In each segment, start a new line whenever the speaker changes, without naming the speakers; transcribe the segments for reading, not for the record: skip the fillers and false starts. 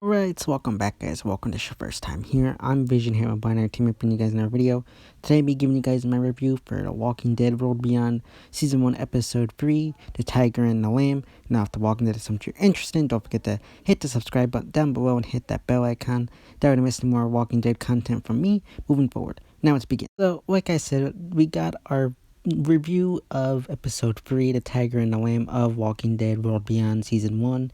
Alright, so welcome back, guys. Welcome to your first time here. I'm Vision here on Binary Team, bringing you guys another video. Today I'll be giving you guys my review for The Walking Dead World Beyond Season 1, Episode 3, The Tyger and the Lamb. Now, if The Walking Dead is something you're interested in, don't forget to hit the subscribe button down below and hit that bell icon. That way to miss more Walking Dead content from me moving forward. Now let's begin. So, like I said, we got our review of Episode 3, The Tyger and the Lamb of Walking Dead World Beyond Season 1.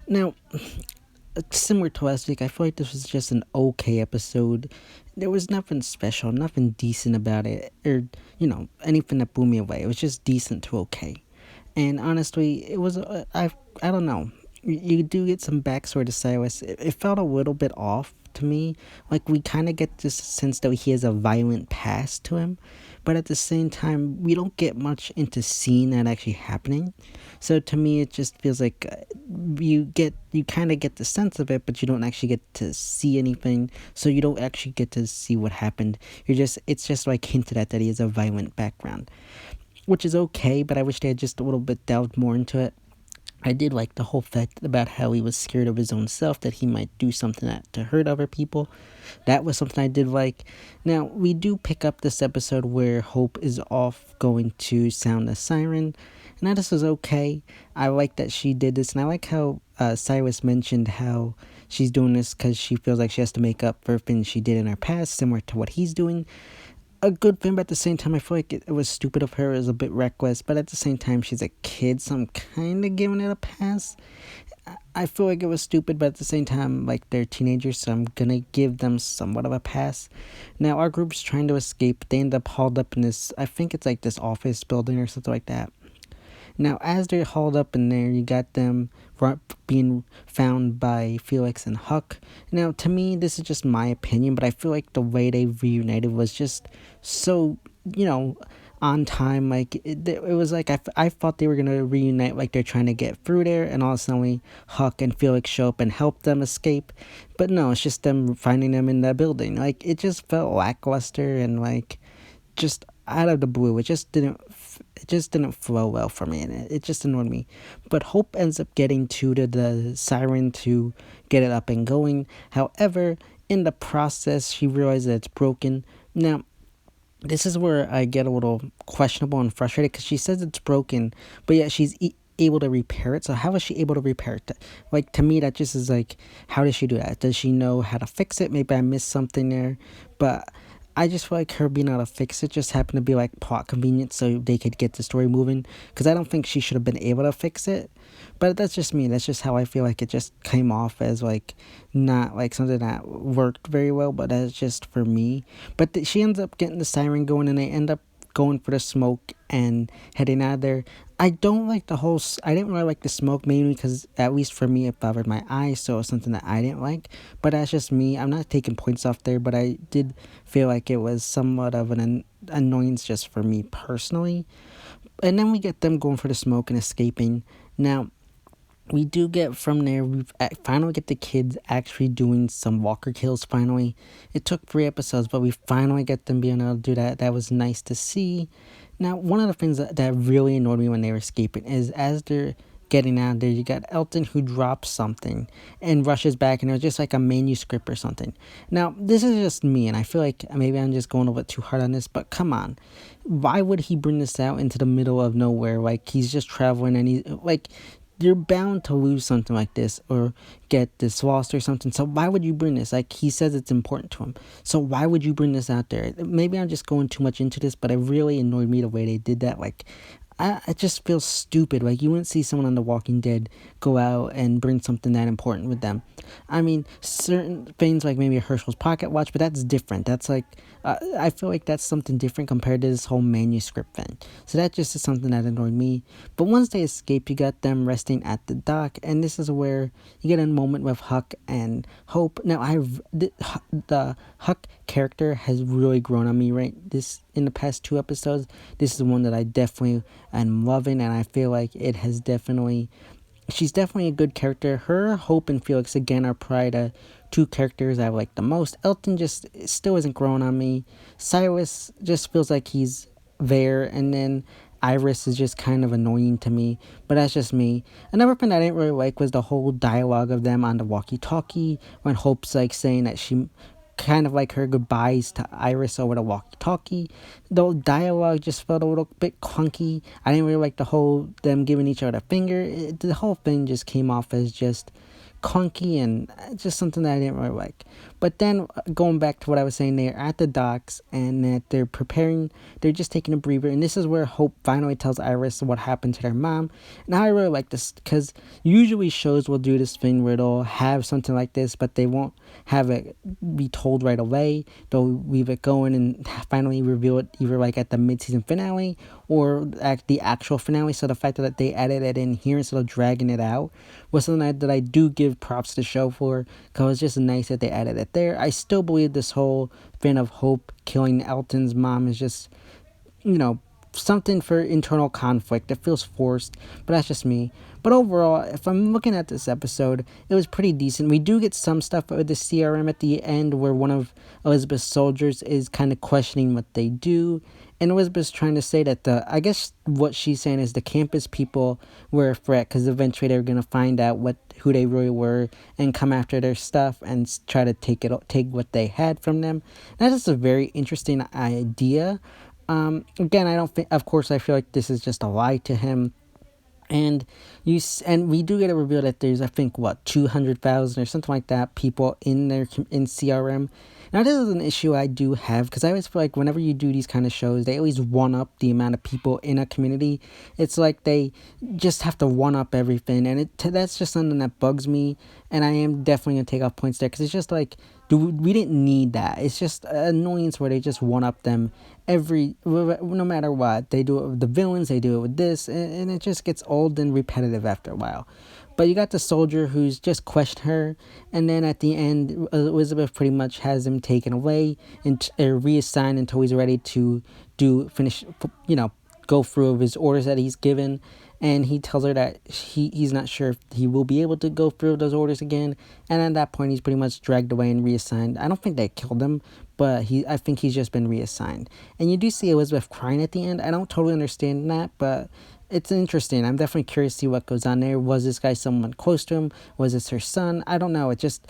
Now, similar to last week, I feel like this was just an okay episode. There was nothing special, nothing decent about it, or, anything that blew me away. It was just decent to okay. And honestly, it was, I don't know. You do get some backstory to Silas. It felt a little bit off to me. Like, we kind of get this sense that he has a violent past to him, but at the same time, we don't get much into seeing that actually happening. So to me, it just feels like you kind of get the sense of it, but you don't actually get to see anything. So you don't actually get to see what happened. It's just like hinted at that he has a violent background, which is okay, but I wish they had just a little bit delved more into it. I did like the whole fact about how he was scared of his own self, that he might do something to hurt other people. That was something I did like. Now, we do pick up this episode where Hope is off going to sound a siren. And this was okay. I like that she did this. And I like how Silas mentioned how she's doing this because she feels like she has to make up for things she did in her past, similar to what he's doing. A good thing, but at the same time, I feel like it was stupid of her. It was a bit reckless, but at the same time, she's a kid, so I'm kind of giving it a pass. I feel like it was stupid, but at the same time, like, they're teenagers, so I'm gonna give them somewhat of a pass. Now, our group's trying to escape. They end up hauled up in this, I think it's like this office building or something like that. Now, as they're hauled up in there, you got them being found by Felix and Huck. Now, to me, this is just my opinion, but I feel like the way they reunited was just so, on time. Like, it was like I thought they were going to reunite like they're trying to get through there, and all of a sudden Huck and Felix show up and help them escape. But no, it's just them finding them in the building. Like, it just felt lackluster and, like, just out of the blue. It just didn't flow well for me, and it just annoyed me. But Hope ends up getting to the siren to get it up and going. However, in the process, she realizes that it's broken. Now, this is where I get a little questionable and frustrated, because she says it's broken, but yet she's able to repair it. So how is she able to repair it? Like, to me, that just is like, how does she do that? Does she know how to fix it? Maybe I missed something there, but I just feel like her being able to fix it just happened to be like plot convenience so they could get the story moving, because I don't think she should have been able to fix it. But that's just me. That's just how I feel like it just came off as, like, not like something that worked very well, but that's just for me. But she ends up getting the siren going, and they end up going for the smoke and heading out of there. I didn't really like the smoke, mainly because, at least for me, it bothered my eyes, so it was something that I didn't like. But that's just me. I'm not taking points off there, but I did feel like it was somewhat of an annoyance just for me personally. And then we get them going for the smoke and escaping. Now, we do get from there, we finally get the kids actually doing some walker kills finally. It took 3 episodes, but we finally get them being able to do that. That was nice to see. Now, one of the things that really annoyed me when they were escaping is, as they're getting out of there, you got Elton, who drops something and rushes back, and it was just like a manuscript or something. Now, this is just me, and I feel like maybe I'm just going a bit too hard on this, but come on. Why would he bring this out into the middle of nowhere? Like, he's just traveling, and he's like, you're bound to lose something like this or get this lost or something. So why would you bring this? Like, he says it's important to him. So why would you bring this out there? Maybe I'm just going too much into this, but it really annoyed me the way they did that. Like, I just feel stupid. Like, you wouldn't see someone on The Walking Dead go out and bring something that important with them. I mean, certain things like maybe a Herschel's pocket watch, but that's different. That's like, I feel like that's something different compared to this whole manuscript thing. So that just is something that annoyed me. But once they escape, you got them resting at the dock, and this is where you get a moment with Huck and Hope. Now, the Huck character has really grown on me in the past 2 episodes. This is the one that I definitely am loving, and I feel like she's definitely a good character. Her, Hope, and Felix, again, are probably the 2 characters I like the most. Elton just still isn't growing on me. Silas just feels like he's there, and then Iris is just kind of annoying to me, but that's just me. Another thing I didn't really like was the whole dialogue of them on the walkie-talkie when Hope's like saying that she kind of like her goodbyes to Iris over the walkie-talkie. The dialogue just felt a little bit clunky. I didn't really like the whole them giving each other a finger. The whole thing just came off as just clunky and just something that I didn't really like. But then going back to what I was saying, they're at the docks and that they're just taking a breather. And this is where Hope finally tells Iris what happened to their mom. And I really like this because usually shows will do this thing where they'll have something like this, but they won't have it be told right away. They'll leave it going and finally reveal it either like at the mid-season finale or at the actual finale. So the fact that they added it in here instead of dragging it out was something that I do give props to the show for, because it's just nice that they added it there. I still believe this whole thing of Hope killing Elton's mom is just, something for internal conflict. It feels forced, but that's just me. But overall, if I'm looking at this episode, it was pretty decent. We do get some stuff with the CRM at the end where one of Elizabeth's soldiers is kind of questioning what they do. And Elizabeth's trying to say that I guess what she's saying is the campus people were a threat because eventually they're going to find out who they really were and come after their stuff and try to take what they had from them. That is a very interesting idea. Again, I don't think, of course, I feel like this is just a lie to him. And we do get a reveal that there's, I think, 200,000 or something like that people in CRM. Now, this is an issue I do have because I always feel like whenever you do these kind of shows, they always one up the amount of people in a community. It's like they just have to one up everything, and that's just something that bugs me. And I am definitely gonna take off points there because it's just like, we didn't need that. It's just an annoyance where they just one up them no matter what. They do it with the villains, they do it with this, and it just gets old and repetitive after a while. But you got the soldier who's just questioned her, and then at the end, Elizabeth pretty much has him taken away and reassigned until he's ready to go through of his orders that he's given. And he tells her that he's not sure if he will be able to go through those orders again. And at that point, he's pretty much dragged away and reassigned. I don't think they killed him, but I think he's just been reassigned. And you do see Elizabeth crying at the end. I don't totally understand that, but it's interesting. I'm definitely curious to see what goes on there. Was this guy someone close to him? Was this her son? I don't know. It's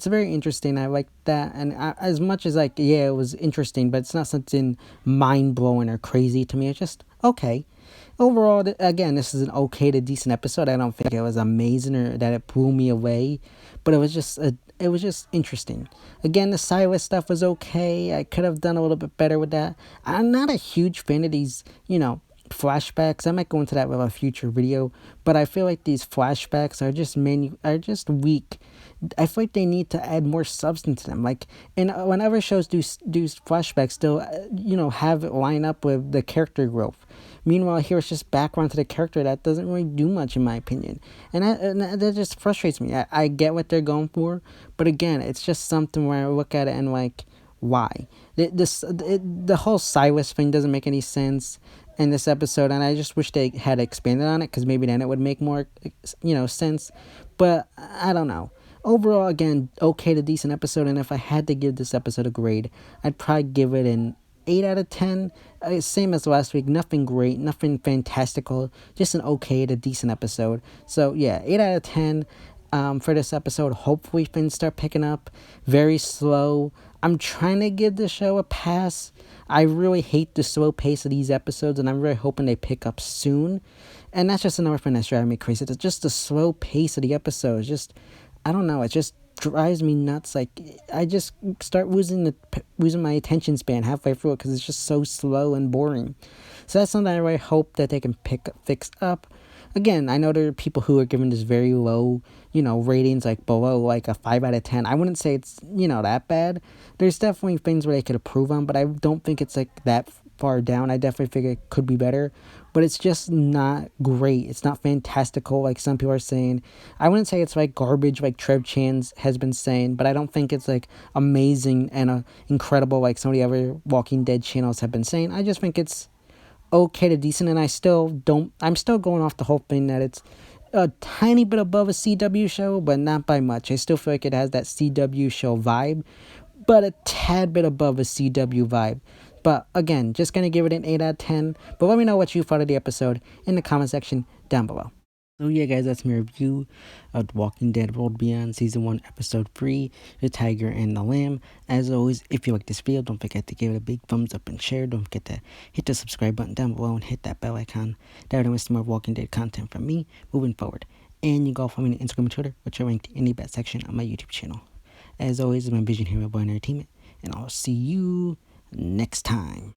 very interesting. I like that. And as much as it was interesting, but it's not something mind-blowing or crazy to me. It's just okay. Overall, again, this is an okay to decent episode. I don't think it was amazing or that it blew me away, but it was just interesting. Again, the Silas stuff was okay. I could have done a little bit better with that. I'm not a huge fan of these, flashbacks. I might go into that with a future video, but I feel like these flashbacks are just weak. I feel like they need to add more substance to them. And whenever shows do flashbacks, they'll have it line up with the character growth. Meanwhile, here it's just background to the character that doesn't really do much, in my opinion. And that just frustrates me. I get what they're going for, but again, it's just something where I look at it and why? The whole Silas thing doesn't make any sense in this episode, and I just wish they had expanded on it, because maybe then it would make more, sense. But I don't know. Overall, again, okay to decent episode, and if I had to give this episode a grade, I'd probably give it an 8 out of 10. Same as last week. Nothing great, nothing fantastical, just an okay to decent episode. So yeah, 8 out of 10 for this episode. Hopefully things start picking up. Very slow. I'm trying to give the show a pass. I really hate the slow pace of these episodes, and I'm really hoping they pick up soon. And that's just another thing that's driving me crazy. It's just the slow pace of the episodes. I don't know. It just drives me nuts. I just start losing my attention span halfway through it because it's just so slow and boring. So that's something I really hope that they can fix up. Again, I know there are people who are giving this very low, ratings, below a 5 out of 10. I wouldn't say it's, that bad. There's definitely things where they could improve on, but I don't think it's that far down. I definitely think it could be better, but it's just not great. It's not fantastical like some people are saying. I wouldn't say it's garbage like Trev Chan's has been saying, but I don't think it's amazing and incredible like some of the other Walking Dead channels have been saying. I just think it's okay to decent, and I'm still going off the whole thing that it's a tiny bit above a CW show, but not by much. I still feel like it has that CW show vibe, but a tad bit above a CW vibe. But again, just going to give it an 8 out of 10. But let me know what you thought of the episode in the comment section down below. So yeah guys, that's my review of Walking Dead World Beyond Season 1 Episode 3, The Tiger and the Lamb. As always, if you like this video, don't forget to give it a big thumbs up and share. Don't forget to hit the subscribe button down below and hit that bell icon. That way don't miss more Walking Dead content from me moving forward. And you can go follow me on Instagram and Twitter, which are ranked in the best section on my YouTube channel. As always, it's my Vision Hero Boy Entertainment, and I'll see you next time.